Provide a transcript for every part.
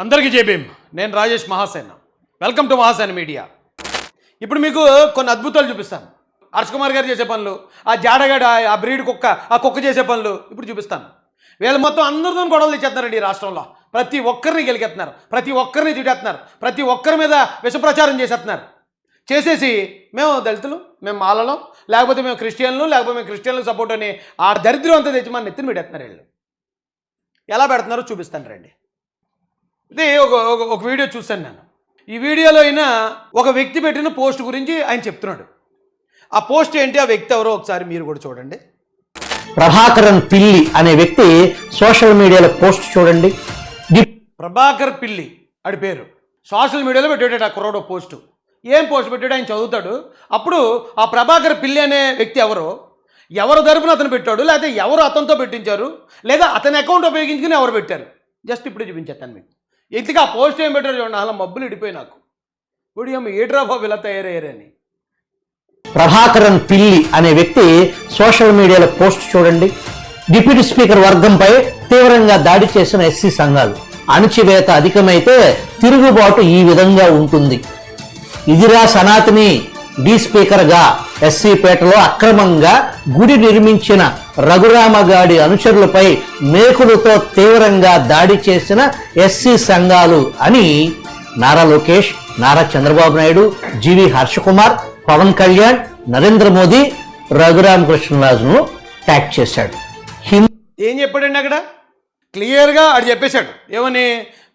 అందరికీ జై భీమ్. నేను Rajesh Mahasena. Welcome to Mahasena media. ఇప్పుడు మీకు కొన్ని అద్భుతాలు చూపిస్తాను. హర్ష్ కుమార్ గారు చేసే పనులు, ఆ జాడగాడ, ఆ బ్రీడ్ కుక్క, ఆ కుక్క చేసే పనులు ఇప్పుడు చూపిస్తాను. వీళ్ళు మొత్తం అందరితో గొడవలు తెచ్చేస్తున్నారండి ఈ రాష్ట్రంలో. ప్రతి ఒక్కరిని గెలికెత్తున్నారు, ప్రతి ఒక్కరిని తిట్టేస్తున్నారు, ప్రతి ఒక్కరి మీద విషప్రచారం చేసేస్తున్నారు. చేసేసి మేము దళితులు, మేము మాలలం, లేకపోతే మేము క్రిస్టియన్లు, లేకపోతే మేము క్రిస్టియన్లకు సపోర్ట్ అని ఆ దరిద్రం అంతా తెచ్చి మన నెత్తిని పెట్టేస్తున్నారు. వీళ్ళు ఎలా పెడుతున్నారో చూపిస్తాను రండి. ఇది ఒక వీడియో చూశాను నేను. ఈ వీడియోలో అయినా ఒక వ్యక్తి పెట్టిన పోస్ట్ గురించి ఆయన చెప్తున్నాడు. ఆ పోస్ట్ ఏంటి, ఆ వ్యక్తి ఎవరో ఒకసారి మీరు కూడా చూడండి. ప్రభాకరన్ పిల్లి అనే వ్యక్తి సోషల్ మీడియాలో పోస్ట్ చూడండి. ప్రభాకర్ పిల్లి ఆడి పేరు. సోషల్ మీడియాలో పెట్టాడు ఆ కుర్రోడు పోస్టు. ఏం పోస్ట్ పెట్టాడు ఆయన చదువుతాడు. అప్పుడు ఆ ప్రభాకర్ పిల్లి అనే వ్యక్తి ఎవరు తరపున అతను పెట్టాడు, లేకపోతే ఎవరు అతనితో పెట్టించారు, లేదా అతని అకౌంట్ ఉపయోగించుకుని ఎవరు పెట్టారు, జస్ట్ ఇప్పుడు చూపించేస్తాను మీకు. ఇంతగా ఆ పోస్ట్ ఏం పెట్టారు చూడండి. అలా మబ్బులు ఇడిపోయి నాకు ఒడియమ్మ ఏట్రా బాబు ఇలా తయారయ్యారని. ప్రభాకరన్ పిల్లి అనే వ్యక్తి సోషల్ మీడియాలో పోస్ట్ చూడండి. డిప్యూటీ స్పీకర్ వర్గంపై తీవ్రంగా దాడి చేసిన ఎస్సీ సంఘాలు. అణచివేత అధికమైతే తిరుగుబాటు ఈ విధంగా ఉంటుంది. ఇదిరా సనాతని. డి స్పీకర్గా ఎస్సీపేటలో అక్రమంగా గుడి నిర్మించిన రఘురామగాడి అనుచరులపై మేకులతో తీవ్రంగా దాడి చేసిన ఎస్సీ సంఘాలు అని నారా లోకేష్, నారా చంద్రబాబు నాయుడు, జీవి హర్ష కుమార్, పవన్ కళ్యాణ్, నరేంద్ర మోదీ రఘురామకృష్ణరాజును ట్యాగ్ చేశాడు. ఏం చెప్పాడండి అక్కడ? క్లియర్గా ఆడు చెప్పేశాడు. ఏమని?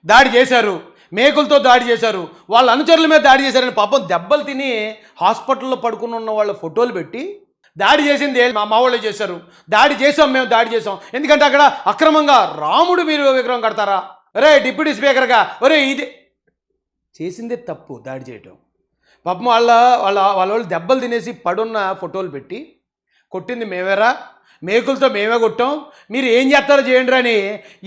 దాడి చేశారు, మేకులతో దాడి చేశారు, వాళ్ళ అనుచరుల మీద దాడి చేశారని. పాపం దెబ్బలు తిని హాస్పిటల్లో పడుకుని ఉన్న వాళ్ళ ఫోటోలు పెట్టి దాడి చేసింది మా వాళ్ళు చేశారు, దాడి చేసాం, మేము దాడి చేసాం. ఎందుకంటే అక్కడ అక్రమంగా రాముడు మీరు విగ్రహం కడతారా? ఒరే డిప్యూటీ స్పీకర్గా, ఒరే ఇది చేసిందే తప్పు దాడి చేయటం. పాపం వాళ్ళు దెబ్బలు తినేసి పడున్న ఫోటోలు పెట్టి కొట్టింది మేమేరా, మేకులతో మేమే కొట్టాం, మీరు ఏం చేస్తారో చేయండి అని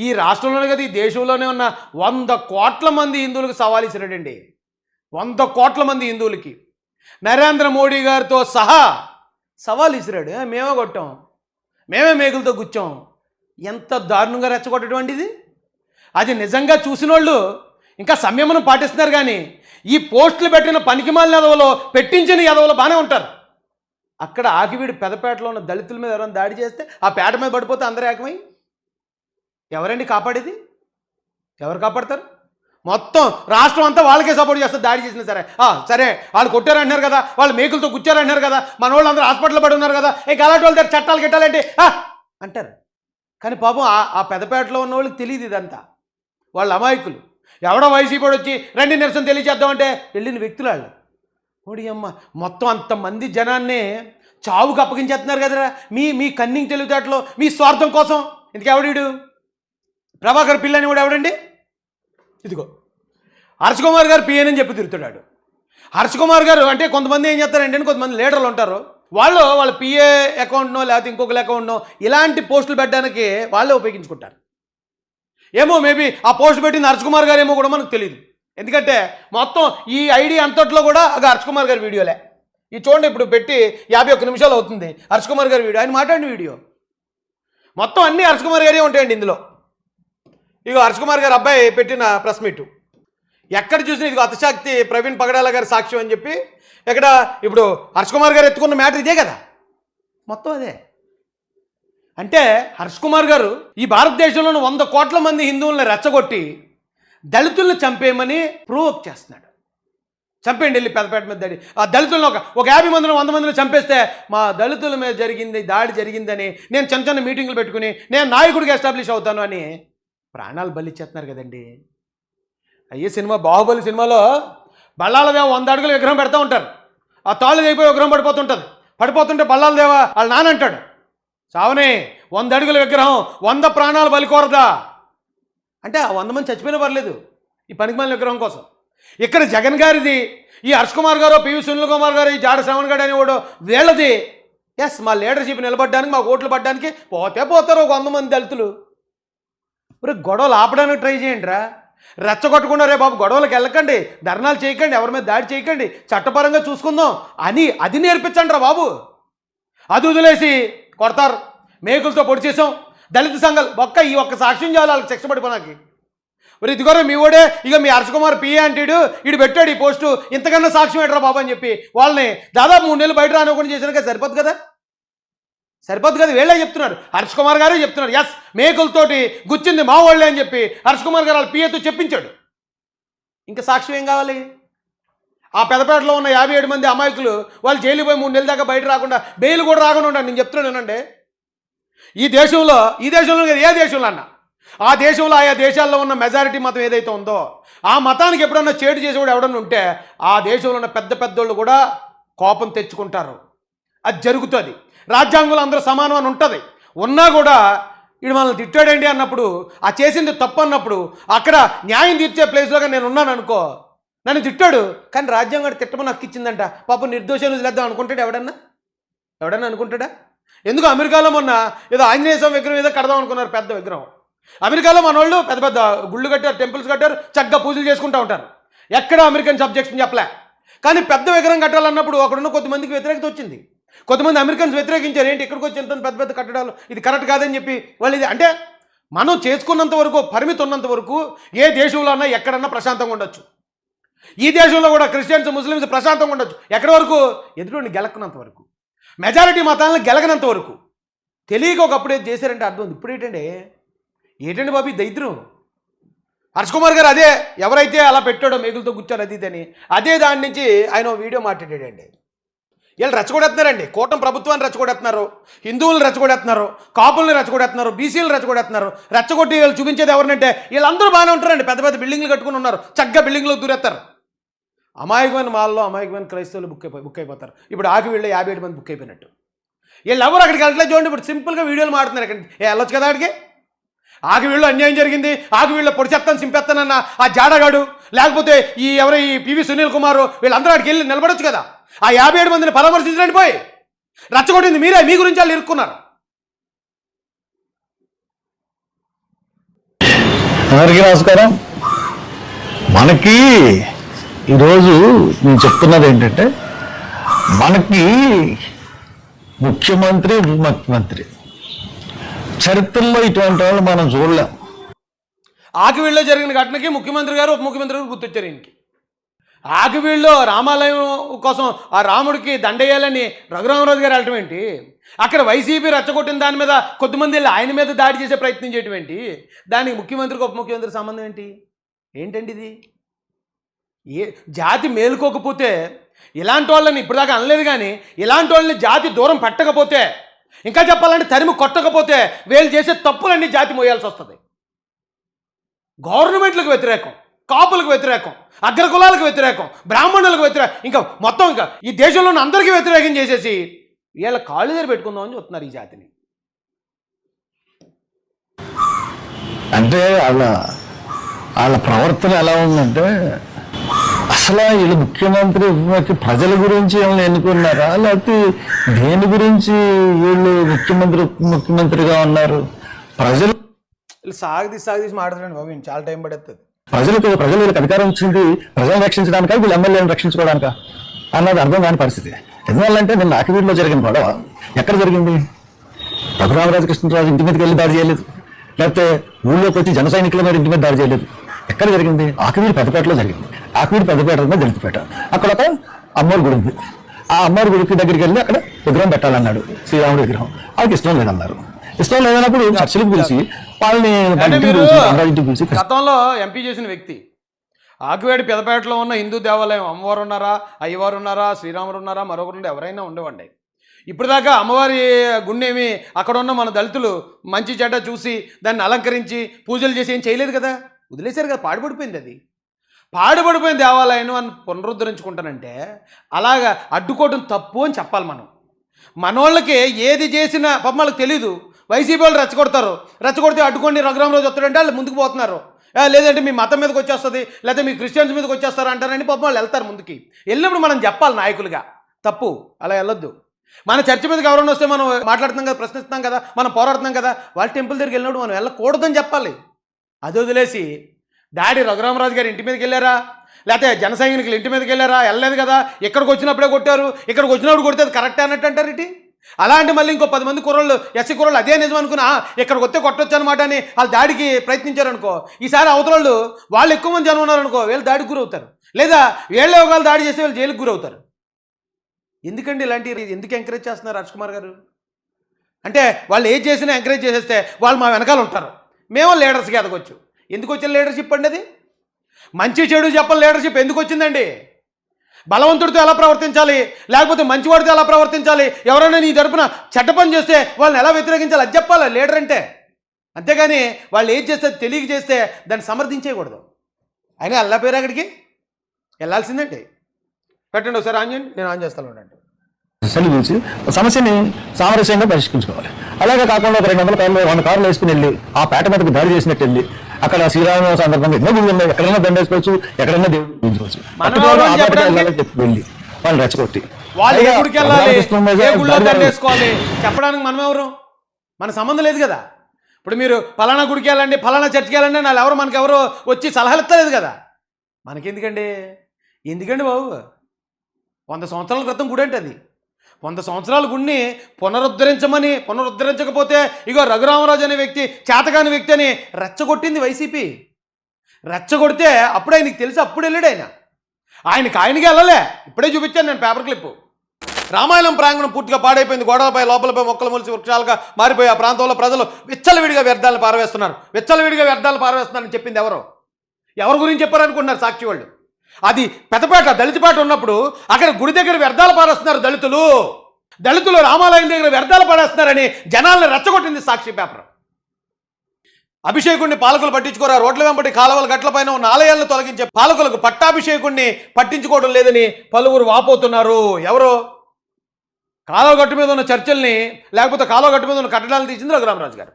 ఈ రాష్ట్రంలోనే కదా, ఈ దేశంలోనే ఉన్న 100 కోట్ల మంది హిందువులకు సవాల్ ఇచ్చినాడండి. 100 కోట్ల మంది హిందువులకి నరేంద్ర మోడీ గారితో సహా సవాల్ ఇసిరాడు. మేమే కొట్టాం, మేమే మేకులతో గుచ్చాం. ఎంత దారుణంగా రెచ్చగొట్టటువంటిది. అది నిజంగా చూసిన వాళ్ళు ఇంకా సంయమనం పాటిస్తున్నారు. కానీ ఈ పోస్టులు పెట్టిన పనికిమాలిన ఎదవలో, పెట్టించిన ఎదవలో బాగానే ఉంటారు. అక్కడ ఆకివీడు పెదపేటలో ఉన్న దళితుల మీద ఎవరైనా దాడి చేస్తే ఆ పేట మీద పడిపోతే అందరూ ఏకమై ఎవరండి కాపాడేది? ఎవరు కాపాడతారు? మొత్తం రాష్ట్రం అంతా వాళ్ళకే సపోర్ట్ చేస్తారు. దాడి చేసినా సరే సరే వాళ్ళు కొట్టారంటున్నారు కదా, వాళ్ళు మేకులతో గుచ్చారంటున్నారు కదా, మన వాళ్ళు అందరూ హాస్పిటల్లో పడి ఉన్నారు కదా, ఇంకా అలాంటి వాళ్ళ దగ్గర చట్టాలు గిట్టాలంటే అంటారు. కానీ పాపం ఆ పెదపేటలో ఉన్న వాళ్ళకి తెలియదు ఇదంతా. వాళ్ళు అమాయకులు. ఎవడో వైసీపీ వచ్చి రండి నిరసన తెలియచేద్దామంటే వెళ్ళిన వ్యక్తులు వాళ్ళు. ఓడి అమ్మ, మొత్తం అంతమంది జనాన్ని చావుకు అప్పగించేస్తున్నారు కదరా మీ కన్నింగ్ తెలివితేటలో, మీ స్వార్థం కోసం. ఇందుకెవడీడు? ప్రభాకర్ పిల్లని కూడా ఎవడండి? ఇదిగో హర్ష్ కుమార్ గారు పిఎన్ అని చెప్పి తిరుగుతున్నాడు. హర్ష్ కుమార్ గారు అంటే కొంతమంది ఏం చేస్తారంటే, కొంతమంది లీడర్లు ఉంటారు, వాళ్ళ పిఏ అకౌంట్నో లేకపోతే ఇంకొకరి అకౌంట్నో ఇలాంటి పోస్టులు పెట్టడానికి వాళ్ళే ఉపయోగించుకుంటారు. ఏమో మేబీ ఆ పోస్ట్ పెట్టింది హర్ష్ కుమార్ గారు ఏమో కూడా మనకు తెలియదు. ఎందుకంటే మొత్తం ఈ ఐడి అంతట్లో కూడా హర్ష్ కుమార్ గారి వీడియోలే. ఇది చూడండి, ఇప్పుడు పెట్టి 51 నిమిషాలు అవుతుంది హర్ష్ కుమార్ గారి వీడియో, ఆయన మాట్లాడిన వీడియో మొత్తం అన్నీ హర్ష్ కుమార్ గారే ఉంటాయండి ఇందులో. ఇగో హర్ష్ కుమార్ గారు అబ్బాయి పెట్టిన ప్రెస్ మీటు ఎక్కడ చూసినా ఇదిగో అతశక్తి ప్రవీణ్ పగడాల గారి సాక్ష్యం అని చెప్పి ఎక్కడ ఇప్పుడు హర్ష్ కుమార్ గారు ఎత్తుకున్న మ్యాటర్ ఇదే కదా, మొత్తం అదే. అంటే హర్ష్ కుమార్ గారు ఈ భారతదేశంలోని 100 కోట్ల మంది హిందువులను రెచ్చగొట్టి దళితులను చంపేయమని ప్రూవ్ చేస్తున్నాడు. చంపేయండి వెళ్ళి పెదపేట మీద దాడి. ఆ దళితులను ఒక 50 మందిని 100 మందిని చంపేస్తే మా దళితుల మీద దాడి జరిగిందని నేను చిన్న మీటింగులు పెట్టుకుని నేను నాయకుడిగా ఎస్టాబ్లిష్ అవుతాను అని ప్రాణాలు బలిచ్చేస్తున్నారు కదండి. అయ్యే సినిమా బాహుబలి సినిమాలో బల్లాల దేవ 100 అడుగుల విగ్రహం పెడతా ఉంటారు. ఆ తాళ్ళు అయిపోయి విగ్రహం పడిపోతుంటే బల్లాల దేవ వాళ్ళ నాన్న అంటాడు, సావనే 100 అడుగుల విగ్రహం 100 ప్రాణాలు బలికోరదా అంటే ఆ 100 మంది చచ్చిపోయినా పర్లేదు ఈ పనికిమాలిన విగ్రహం కోసం. ఇక్కడ జగన్ గారిది, ఈ హర్ష్ కుమార్ గారు, పివి సునీల్ కుమార్ గారు, ఈ జాడ శ్రవణ్ గారు అనేవాడు వీళ్ళది. ఎస్, మా లీడర్షిప్ నిలబడడానికి, మా ఓట్లు పడడానికి పోతారు ఒక 100 మంది దళితులు. ఇప్పుడు గొడవలు ఆపడానికి ట్రై చేయండి రా, రెచ్చగొట్టకుండా రే బాబు గొడవలకు వెళ్ళకండి, ధర్నాలు చేయకండి, ఎవరి మీద దాడి చేయకండి, చట్టపరంగా చూసుకుందాం అని అది నేర్పించండి రా బాబు. అది వదిలేసి కొడతారు, మేకులతో పొడి చేసాం, దళిత సంఘాలు ఈ ఒక్క సాక్ష్యం చాలు వాళ్ళకి శిక్ష పడిపోనాకి. మరి ఇదిగోరా మీ ఓడే ఇక మీ హర్ష కుమార్ పిఏ అంటాడు వీడు పెట్టాడు ఈ పోస్టు ఇంతకన్నా సాక్ష్యం ఏంటరా బాబు అని చెప్పి వాళ్ళని దాదాపు 3 నెలలు బయట రానివ్వకుండా చేసినాక సరిపోదు కదా వీళ్ళే చెప్తున్నారు, హర్ష కుమార్ గారే చెప్తున్నారు. ఎస్, మేకులతోటి గుచ్చింది మా వాళ్ళే అని చెప్పి హర్ష కుమార్ గారు వాళ్ళ పిఏతో చెప్పించాడు. ఇంకా సాక్ష్యం ఏం కావాలి? ఆ పెదపేటలో ఉన్న 57 మంది అమాయకులు వాళ్ళు జైలు పోయి 3 నెలల దాకా బయట రాకుండా బెయిల్ కూడా రాకుండా ఉండండి. నేను చెప్తున్నానండి, ఈ దేశంలో కదా, ఏ దేశంలో అన్నా ఆ దేశంలో ఆయా దేశాల్లో ఉన్న మెజారిటీ మతం ఏదైతే ఉందో ఆ మతానికి ఎప్పుడన్నా చేటు చేసేవాడు ఎవడన్నా ఉంటే ఆ దేశంలో ఉన్న పెద్ద పెద్దోళ్ళు కూడా కోపం తెచ్చుకుంటారు. అది జరుగుతుంది. రాజ్యాంగంలో అందరూ సమానం అని ఉంటుంది. ఉన్నా కూడా వీడు మనల్ని తిట్టాడండి అన్నప్పుడు, ఆ చేసింది తప్పు అన్నప్పుడు అక్కడ న్యాయం తీర్చే ప్లేస్లోగా నేను ఉన్నాను అనుకో, నన్ను తిట్టాడు కానీ రాజ్యాంగం తిట్టమని హక్కు ఇచ్చిందంట, పాపం నిర్దోషాలు వదిలేద్దాం అనుకుంటాడు ఎవడన్నా అనుకుంటాడా? ఎందుకు అమెరికాలో మొన్న ఏదో ఆంజనేయ స్వామి విగ్రహం ఏదో కడదాం అనుకున్నారు, పెద్ద విగ్రహం. అమెరికాలో మన వాళ్ళు పెద్ద పెద్ద గుళ్ళు కట్టారు, టెంపుల్స్ కట్టారు, చక్కగా పూజలు చేసుకుంటూ ఉంటారు. ఎక్కడ అమెరికన్ సబ్జెక్షన్ చెప్పలే. కానీ పెద్ద విగ్రహం కట్టాలన్నప్పుడు అక్కడున్న కొద్దిమందికి వ్యతిరేకత వచ్చింది. కొంతమంది అమెరికన్స్ వ్యతిరేకించారు, ఏంటి ఇక్కడికి వచ్చి ఎంత పెద్ద పెద్ద కట్టడాలు, ఇది కరెక్ట్ కాదని చెప్పి వాళ్ళు. ఇది అంటే మనం చేసుకున్నంత వరకు, పరిమితి ఉన్నంత వరకు ఏ దేశంలో అన్నా ఎక్కడన్నా ప్రశాంతంగా ఉండొచ్చు. ఈ దేశంలో కూడా క్రిస్టియన్స్ ముస్లిమ్స్ ప్రశాంతంగా ఉండొచ్చు. ఎక్కడి వరకు? ఎదురుని గెలకనంత వరకు, మెజారిటీ మతాలను గెలకనంత వరకు. తెలియక ఒకప్పుడు ఏది చేశారంటే అర్థం ఉంది. ఇప్పుడు ఏంటండి బాబు దరిద్రం. హర్ష కుమార్ గారు అదే ఎవరైతే అలా పెట్టాడో మేకులతో కూర్చోరు అది ఇదని, అదే దాని నుంచి ఆయన వీడియో మాట్లాడాడండి. వీళ్ళు రెచ్చగొడేస్తున్నారండి, కూటమి ప్రభుత్వాన్ని రెచ్చగొడేస్తున్నారు, హిందువులను రెచ్చగొడేస్తున్నారు, కాపుల్ని రెచ్చగొడేస్తున్నారు, బీసీలను రెచ్చగొడేస్తున్నారు. రెచ్చగొట్టి వీళ్ళు చూపించేది ఎవరినంటే వీళ్ళందరూ బాగానే ఉంటారండి, పెద్ద పెద్ద బిల్డింగ్లు కట్టుకుని ఉన్నారు, చక్కగా బిల్డింగ్లో దూరేస్తారు. అమాయకమైన మాల్లో అమాయకమైన క్రైస్తవులు బుక్ అయిపోతారు. ఇప్పుడు ఆకి వీళ్ళు 57 మంది బుక్ అయిపోయినట్టు. వీళ్ళు ఎవరు అక్కడికి వెళ్ళట్లేదు చూడండి. ఇప్పుడు సింపుల్గా వీడియోలు మాడుతున్నారు. అక్కడికి వెళ్ళొచ్చు కదా అక్కడికి. ఆకి వీళ్ళు అన్యాయం జరిగింది, ఆకి వీళ్ళు పొడి చెప్తాను సింపేస్తానన్న ఆ జాడగాడు, లేకపోతే ఈ పివి సునీల్ కుమార్ వీళ్ళందరూ అక్కడికి వెళ్ళి నిలబడొచ్చు కదా. ఆ 57 మందిని పరామర్శించడానికి పోయి రచ్చగొట్టింది మీరే, మీ గురించి వాళ్ళు ఇరుక్కున్నారు. అందరికీ నమస్కారం. మనకి ఈరోజు నేను చెప్తున్నది ఏంటంటే, మనకి ముఖ్యమంత్రి ఉప ముఖ్యమంత్రి చరిత్రలో ఇటువంటి వాళ్ళు మనం చూడలేం. ఆకివీళ్ళలో జరిగిన ఘటనకి ముఖ్యమంత్రి గారు ఉప ముఖ్యమంత్రి గారు గుర్తొచ్చారు ఈయనకి. ఆకివీళ్ళలో రామాలయం కోసం ఆ రాముడికి దండేయాలని రఘురామరాజు గారు వెళ్ళటం ఏంటి? అక్కడ వైసీపీ రెచ్చగొట్టిన దాని మీద కొద్దిమంది వెళ్ళి ఆయన మీద దాడి చేసే ప్రయత్నం చేయటం ఏంటి? దానికి ముఖ్యమంత్రికి ఉప ముఖ్యమంత్రికి సంబంధం ఏంటండి ఇది? జాతి మేలుకోకపోతే ఇలాంటి వాళ్ళని ఇప్పటిదాకా అనలేదు, కానీ ఇలాంటి వాళ్ళని జాతి దూరం పెట్టకపోతే, ఇంకా చెప్పాలంటే తరిమి కొట్టకపోతే వీళ్ళు చేసే తప్పులన్నీ జాతి మోయాల్సి వస్తుంది. గవర్నమెంట్లకు వ్యతిరేకం, కాపులకు వ్యతిరేకం, అగ్రకులాలకు వ్యతిరేకం, బ్రాహ్మణులకు వ్యతిరేకం, ఇంకా మొత్తం ఇంకా ఈ దేశంలో ఉన్న అందరికీ వ్యతిరేకం చేసేసి వీళ్ళ కాళ్ళు దగ్గర పెట్టుకుందామని చెప్తున్నారు ఈ జాతిని. అంటే వాళ్ళ ప్రవర్తన ఎలా ఉందంటే, అసలు వీళ్ళు ముఖ్యమంత్రి ప్రజల గురించి ఏమైనా ఎన్నుకున్నారా, లేకపోతే దేని గురించి వీళ్ళు ముఖ్యమంత్రిగా ఉన్నారు? ప్రజలు సాగదీసి మాట్లాడండి బాబు, చాలా టైం పడుతుంది. ప్రజలు వీళ్ళకి అధికారం ఇచ్చింది ప్రజలను రక్షించడానికా, వీళ్ళు ఎమ్మెల్యేలను రక్షించుకోవడానికా అన్నది అర్థం కాని పరిస్థితి. ఎందువల్లంటే నిన్న ఆకివీడులో జరిగిన గొడవ ఎక్కడ జరిగింది? రఘురామరాజు కృష్ణరాజు ఇంటి మీదకి వెళ్ళి దాడి చేయలేదు, లేకపోతే ఊళ్ళోకి వచ్చి జన సైనికుల మీద ఇంటి మీద దాడి చేయలేదు. ఎక్కడ జరిగింది? ఆకివీడు పెద్దపేటలో జరిగింది. ఆకివీడు పెద్దపేట దళితపేట. అక్కడ ఒక అమ్మవారి గుడి ఉంది. ఆ అమ్మవారి గుడికి దగ్గరికి వెళ్ళి అక్కడ విగ్రహం పెట్టాలన్నాడు, శ్రీరాముడి విగ్రహం. వాళ్ళకి ఇష్టం లేదన్నారు. ఇష్టం లేదన్నప్పుడు చర్చలకు పిలిచి వాళ్ళని పిలిచి, గతంలో ఎంపీ చేసిన వ్యక్తి, ఆకివేడి పెదపేటలో ఉన్న హిందూ దేవాలయం అమ్మవారు ఉన్నారా, అయ్యవారు ఉన్నారా, శ్రీరాముడు ఉన్నారా, మరొకరు ఎవరైనా ఉండవండి. ఇప్పుడు దాకా అమ్మవారి గుండేమి అక్కడ ఉన్న మన దళితులు మంచి చెడ్డ చూసి దాన్ని అలంకరించి పూజలు చేసి ఏం చేయలేదు కదా, వదిలేశారు కదా. పాడుపడిపోయింది అది, పాడుపడిపోయిన దేవాలయం అని పునరుద్ధరించుకుంటానంటే అలాగా అడ్డుకోవడం తప్పు అని చెప్పాలి మనం. మనోళ్ళకి ఏది చేసినా పాపం వాళ్ళకి తెలీదు. వైసీపీ వాళ్ళు రెచ్చగొడితే అడ్డుకోండి రఘురామరాజు వస్తాడంటే వాళ్ళు ముందుకు పోతున్నారు. లేదంటే మీ మతం మీదకి వచ్చేస్తుంది, లేకపోతే మీ క్రిస్టియన్స్ మీదకి వచ్చేస్తారు అంటారని పాపం వాళ్ళు వెళ్తారు ముందుకి. వెళ్ళినప్పుడు మనం చెప్పాలి నాయకులుగా, తప్పు అలా వెళ్ళొద్దు. మన చర్చ మీదకి ఎవరైనా వస్తే మనం మాట్లాడుతున్నాం కదా, ప్రశ్నిస్తున్నాం కదా, మనం పోరాడుతున్నాం కదా, వాళ్ళ టెంపుల్ దగ్గరికి వెళ్ళినప్పుడు మనం వెళ్ళకూడదని చెప్పాలి. అది వదిలేసి డాడీ రఘురామరాజు గారి ఇంటి మీదకి వెళ్ళారా, లేకపోతే జన సైనికులు ఇంటి మీదకి వెళ్ళారా, వెళ్ళలేదు కదా, ఇక్కడికి వచ్చినప్పుడే కొట్టారు, ఇక్కడికి వచ్చినప్పుడు కొడితే అది కరెక్ట్ అన్నట్టు అంటారు. ఇటు అలాంటి మళ్ళీ ఇంకో 10 మంది కుర్రోళ్ళు ఎస్సీ కుర్రోళ్ళు అదే నిజం అనుకుని ఇక్కడికి వస్తే కొట్టొచ్చు అనమాట అని వాళ్ళు దాడికి ప్రయత్నించారనుకో, ఈసారి అవతల వాళ్ళు ఎక్కువ మంది జనం ఉన్నారనుకో, వీళ్ళు దాడికి గురవుతారు. లేదా వీళ్ళే ఒకళ్ళు దాడి చేస్తే వీళ్ళు జైలుకి గురవుతారు. ఎందుకండి ఇలాంటి ఎందుకు ఎంకరేజ్ చేస్తున్నారు హర్ష్ కుమార్ గారు? అంటే వాళ్ళు ఏది చేసినా ఎంకరేజ్ చేసేస్తే వాళ్ళు మా వెనకాల ఉంటారు, మేము లీడర్స్కి ఎదగొచ్చు. ఎందుకు వచ్చిన లీడర్షిప్ అండి అది? మంచి చెడు చెప్పని లీడర్షిప్ ఎందుకు వచ్చిందండి? బలవంతుడితో ఎలా ప్రవర్తించాలి, లేకపోతే మంచివాడితో ఎలా ప్రవర్తించాలి, ఎవరైనా నీ తరపున చెడ్డ పని చేస్తే వాళ్ళని ఎలా వ్యతిరేకించాలి అది చెప్పాలి లీడర్ అంటే. అంతేగాని వాళ్ళు ఏది చేస్తే తెలియక చేస్తే దాన్ని సమర్థించేయకూడదు. అయినా అల్లా పేరు అక్కడికి వెళ్ళాల్సిందండి. పెట్టండి ఒకసారి ఆన్ చేయండి, నేను ఆన్ చేస్తాను ఉండండి. సరిదించి సమస్యని సామరస్యంగా పరిష్కరించుకోవాలి. అలాగే కాకుండా ఒక 200 కార్లు 100 కార్లు వేసుకుని వెళ్ళి ఆ పేట మీదకి దాడి చేసినట్టు వెళ్ళి అక్కడ శ్రీరామ సందర్భంగా ఎన్నో గుళ్ళు ఉన్నాయి, ఎక్కడైనా దండేసుకోవచ్చు, ఎక్కడైనా దేవుడు పూజించుకోవచ్చు. చెప్పి వెళ్ళి వాళ్ళు రెచ్చగొట్టి వాళ్ళు ఏ గుడికి వెళ్ళాలి, ఏ గుళ్ళో దండేసుకోవాలి చెప్పడానికి మనం ఎవరు? మన సంబంధం లేదు కదా. ఇప్పుడు మీరు ఫలానా గుడికి వెళ్ళండి, ఫలానా చర్చికి వెళ్ళండి వాళ్ళు ఎవరు మనకెవరు వచ్చి సలహాలు ఇస్తలేదు కదా. మనకెందుకండి? ఎందుకండి బాబు? 100 సంవత్సరాల క్రితం గుడి అంటే అది 100 సంవత్సరాల గుడిని పునరుద్ధరించకపోతే ఇగో రఘురామరాజు అనే వ్యక్తి చేతకాని వ్యక్తి అని రెచ్చగొట్టింది వైసీపీ. రెచ్చగొడితే అప్పుడే ఆయనకి తెలిసి అప్పుడు వెళ్ళాడు ఆయనకి వెళ్ళలే. ఇప్పుడే చూపించాను నేను పేపర్ క్లిప్పు. రామాయణం ప్రాంగణం పూర్తిగా పాడైపోయింది, గోడలపై లోపలపై మొక్కలు మొలిసి వృక్షాలుగా మారిపోయి ఆ ప్రాంతంలో ప్రజలు విచ్చలవిడిగా వ్యర్థాలను పారవేస్తున్నారని చెప్పింది ఎవరు గురించి చెప్పారనుకుంటున్నారు సాక్షి వాళ్ళు? అది పెద్దపేట దళితపేట ఉన్నప్పుడు అక్కడ గుడి దగ్గర వ్యర్థాలు పారేస్తున్నారు దళితులు రామాలయం దగ్గర వ్యర్థాలు పారేస్తున్నారని జనాలను రెచ్చగొట్టింది సాక్షి పేపర్. అభిషేకుడిని పాలకులు పట్టించుకోరా, రోడ్ల వెంబడి కాలువల గట్లపైన ఉన్న ఆలయాలను తొలగించే పాలకులకు పట్టాభిషేకుడిని పట్టించుకోవడం లేదని పలువురు వాపోతున్నారు. ఎవరు? కాలువ గట్టు మీద ఉన్న చర్చల్ని లేకపోతే కాలువ గట్టు మీద ఉన్న కట్టడాలను తీసింది రఘురామరాజు గారు.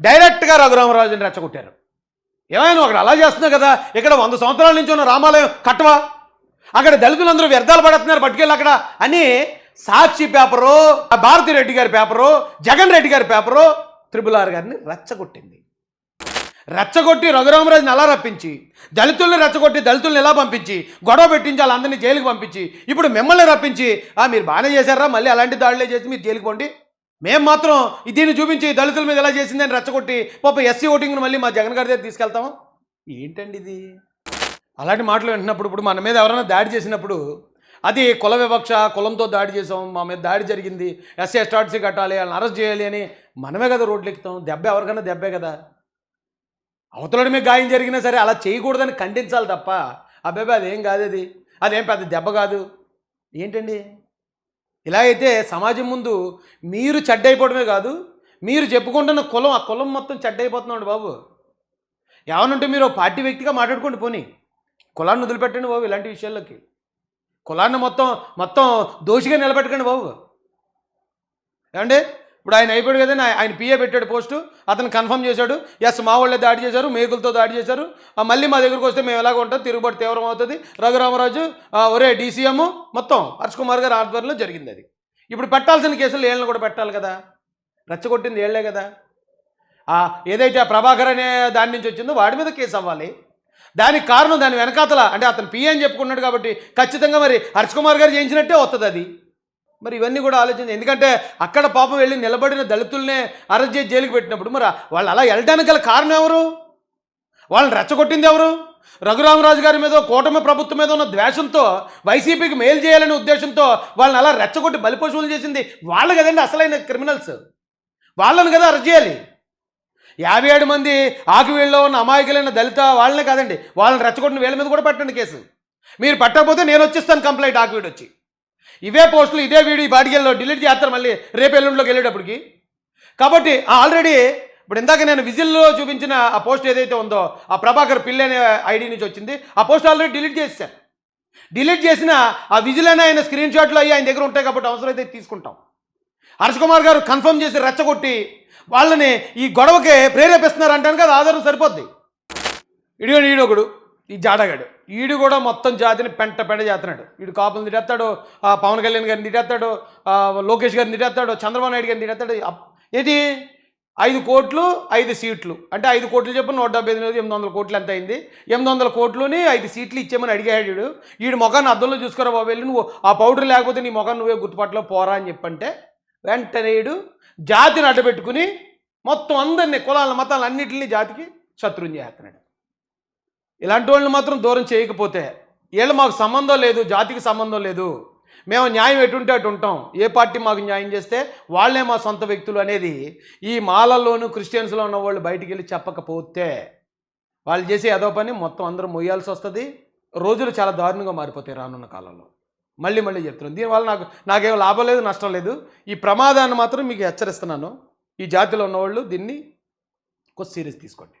డైరెక్ట్గా రఘురామరాజుని రెచ్చగొట్టారు. ఏమైనా అక్కడ అలా చేస్తున్నావు కదా, ఇక్కడ 100 సంవత్సరాల నుంచి ఉన్న రామాలయం కట్టవా, అక్కడ దళితులందరూ వ్యర్థాలు పడుతున్నారు పట్టుకెళ్ళి అక్కడ అని సాక్షి పేపరు, భారతి రెడ్డి గారి పేపరు, జగన్ రెడ్డి గారి పేపరు RRR గారిని రెచ్చగొట్టి రఘురామరాజుని అలా రప్పించి దళితుల్ని రెచ్చగొట్టి దళితుల్ని ఎలా పంపించి గొడవ పెట్టించి వాళ్ళందరినీ జైలుకి పంపించి ఇప్పుడు మిమ్మల్ని రప్పించి మీరు బాగానే చేశారా, మళ్ళీ అలాంటి దాడులే చేసి మీరు జైలుకి పోండి, మేము మాత్రం దీన్ని చూపించి దళితుల మీద ఎలా చేసిందని రెచ్చగొట్టి ఎస్సీ ఓటింగ్ను మళ్ళీ మా జగన్ గారి దగ్గర తీసుకెళ్తాము. ఏంటండి ఇది? అలాంటి మాటలు వింటున్నప్పుడు ఇప్పుడు మన మీద ఎవరైనా దాడి చేసినప్పుడు అది కుల వివక్ష, కులంతో దాడి చేసాం, మా మీద దాడి జరిగింది, ఎస్సీ ఎస్టార్సీ కట్టాలి, వాళ్ళని అరెస్ట్ చేయాలి అని మనమే కదా రోడ్లు ఎక్కుతాం. దెబ్బ ఎవరికైనా దెబ్బే కదా. అవతలడి మీద గాయం జరిగినా సరే అలా చేయకూడదని ఖండించాలి తప్ప అబ్బాయి అదేం కాదు, అదేం పెద్ద దెబ్బ కాదు. ఏంటండి ఇలా అయితే సమాజం ముందు మీరు చెడ్డైపోవడమే కాదు, మీరు చెప్పుకుంటున్న కులం, ఆ కులం మొత్తం చెడ్డైపోతున్నాడు బాబు. ఏమనంటే మీరు పార్టీ వ్యక్తిగా మాట్లాడుకోండి, పోనీ కులాన్ని వదిలిపెట్టండి బాబు. ఇలాంటి విషయాల్లోకి కులాన్ని మొత్తం దోషిగా నిలబెట్టకండి బాబు. ఏమండి ఇప్పుడు ఆయన అయిపోయాడు కదండి, ఆయన పిఏ పెట్టాడు పోస్టు, అతను కన్ఫర్మ్ చేశాడు, ఎస్ మా వాళ్ళే దాడి చేశారు, మేకులతో దాడి చేశారు, మళ్ళీ మా దగ్గరకు వస్తే మేము ఎలాగ ఉంటాం, తిరుగుబాటు తీవ్రం అవుతుంది, రఘురామరాజు ఒరే DCM మొత్తం హర్ష్ కుమార్ గారు ఆధ్వర్యంలో జరిగింది. అది ఇప్పుడు పెట్టాల్సిన కేసులు ఏళ్ళని కూడా పెట్టాలి కదా, రెచ్చగొట్టింది ఏళ్లే కదా. ఏదైతే ఆ ప్రభాకర్ అనే దాని నుంచి వచ్చిందో వాడి మీద కేసు అవ్వాలి. దానికి కారణం దాని వెనకాతల అంటే అతను పిఏ అని చెప్పుకున్నాడు కాబట్టి ఖచ్చితంగా మరి హర్ష్ కుమార్ గారు చేయించినట్టే వస్తుంది అది. మరి ఇవన్నీ కూడా ఆలోచించి, ఎందుకంటే అక్కడ పాపం వెళ్ళి నిలబడిన దళితుల్నే అరెస్ట్ చేసి జైలుకి పెట్టినప్పుడు మరి వాళ్ళు అలా వెళ్ళడానికి గల కారణం ఎవరు? వాళ్ళని రెచ్చగొట్టింది ఎవరు? రఘురామరాజు గారి మీద, కూటమి ప్రభుత్వం మీద ఉన్న ద్వేషంతో, వైసీపీకి మేలు చేయాలనే ఉద్దేశంతో వాళ్ళని అలా రెచ్చగొట్టి బలిపశువులు చేసింది వాళ్ళు కదండి అసలైన క్రిమినల్స్. వాళ్ళని కదా అరెస్ట్ చేయాలి. 57 మంది ఆకివీళ్ళలో ఉన్న అమాయకులైన దళిత వాళ్ళనే కాదండి, వాళ్ళని రెచ్చగొట్టిన వీళ్ళ మీద కూడా పెట్టండి కేసు. మీరు పెట్టకపోతే నేను వచ్చేస్తాను కంప్లైంట్ ఆకివీడు వచ్చి. ఇవే పోస్టులు ఇదే వీడియో బాడిగల్లో డిలీట్ చేస్తారు మళ్ళీ రేపు ఎల్లుండిలోకి వెళ్ళేటప్పటికి. కాబట్టి ఆల్రెడీ ఇప్పుడు ఇందాక నేను విజిల్లో చూపించిన ఆ పోస్ట్ ఏదైతే ఉందో ఆ ప్రభాకర్ పిల్లి అనే ఐడి నుంచి వచ్చింది, ఆ పోస్ట్ ఆల్రెడీ డిలీట్ చేశాను. డిలీట్ చేసిన ఆ విజిల్ అనే ఆయన స్క్రీన్ షాట్లు అయ్యి ఆయన దగ్గర ఉంటాయి కాబట్టి అవసరమైతే తీసుకుంటాం. హర్ష్ కుమార్ గారు కన్ఫర్మ్ చేసి రెచ్చగొట్టి వాళ్ళని ఈ గొడవకి ప్రేరేపిస్తున్నారు అంటాను కదా, ఆధారం సరిపోద్ది. ఈడొకడు ఈ జాడగాడు, ఈడు కూడా మొత్తం జాతిని పెంట చేస్తున్నాడు. వీడు కాపులను తిట్టేస్తాడు, పవన్ కళ్యాణ్ గారిని తిట్టేస్తాడు, లోకేష్ గారిని తిట్టేస్తాడు, చంద్రబాబు నాయుడు గారిని తిట్టేస్తాడు. ఏంటి 5 కోట్లు 5 సీట్లు అంటే 5 కోట్లు చెప్పు 178 800 కోట్లు ఎంత అయింది, 800 కోట్లుని 5 సీట్లు ఇచ్చేమని అడిగాడు. వీడు ముఖాన్ని అద్దంలో చూసుకోరా బాబు, వెళ్ళి నువ్వు ఆ పౌడర్ లేకపోతే నీ ముఖాన్ని నువ్వే గుర్తుపట్టలో పోరా అని చెప్పంటే వెంటనే వీడు జాతిని అడ్డబెట్టుకుని మొత్తం అందరినీ కులాలను మతాలను అన్నింటినీ జాతికి శత్రువుని చేస్తున్నాడు. ఇలాంటి వాళ్ళని మాత్రం దూరం చేయకపోతే వీళ్ళు మాకు సంబంధం లేదు, జాతికి సంబంధం లేదు, మేము న్యాయం ఎటుంటే అటు ఉంటాం, ఏ పార్టీ మాకు న్యాయం చేస్తే వాళ్ళే మా సొంత వ్యక్తులు అనేది ఈ మాలల్లోనూ క్రిస్టియన్స్లో ఉన్న వాళ్ళు బయటికి వెళ్ళి చెప్పకపోతే వాళ్ళు చేసే ఏదో పని మొత్తం అందరూ మొయ్యాల్సి వస్తుంది. రోజులు చాలా దారుణంగా మారిపోతాయి రానున్న కాలంలో. మళ్ళీ చెప్తున్నాను, దీనివల్ల నాకేం లాభం లేదు, నష్టం లేదు. ఈ ప్రమాదాన్ని మాత్రం మీకు హెచ్చరిస్తున్నాను. ఈ జాతిలో ఉన్నవాళ్ళు దీన్ని కొంచెం సీరియస్ తీసుకోండి.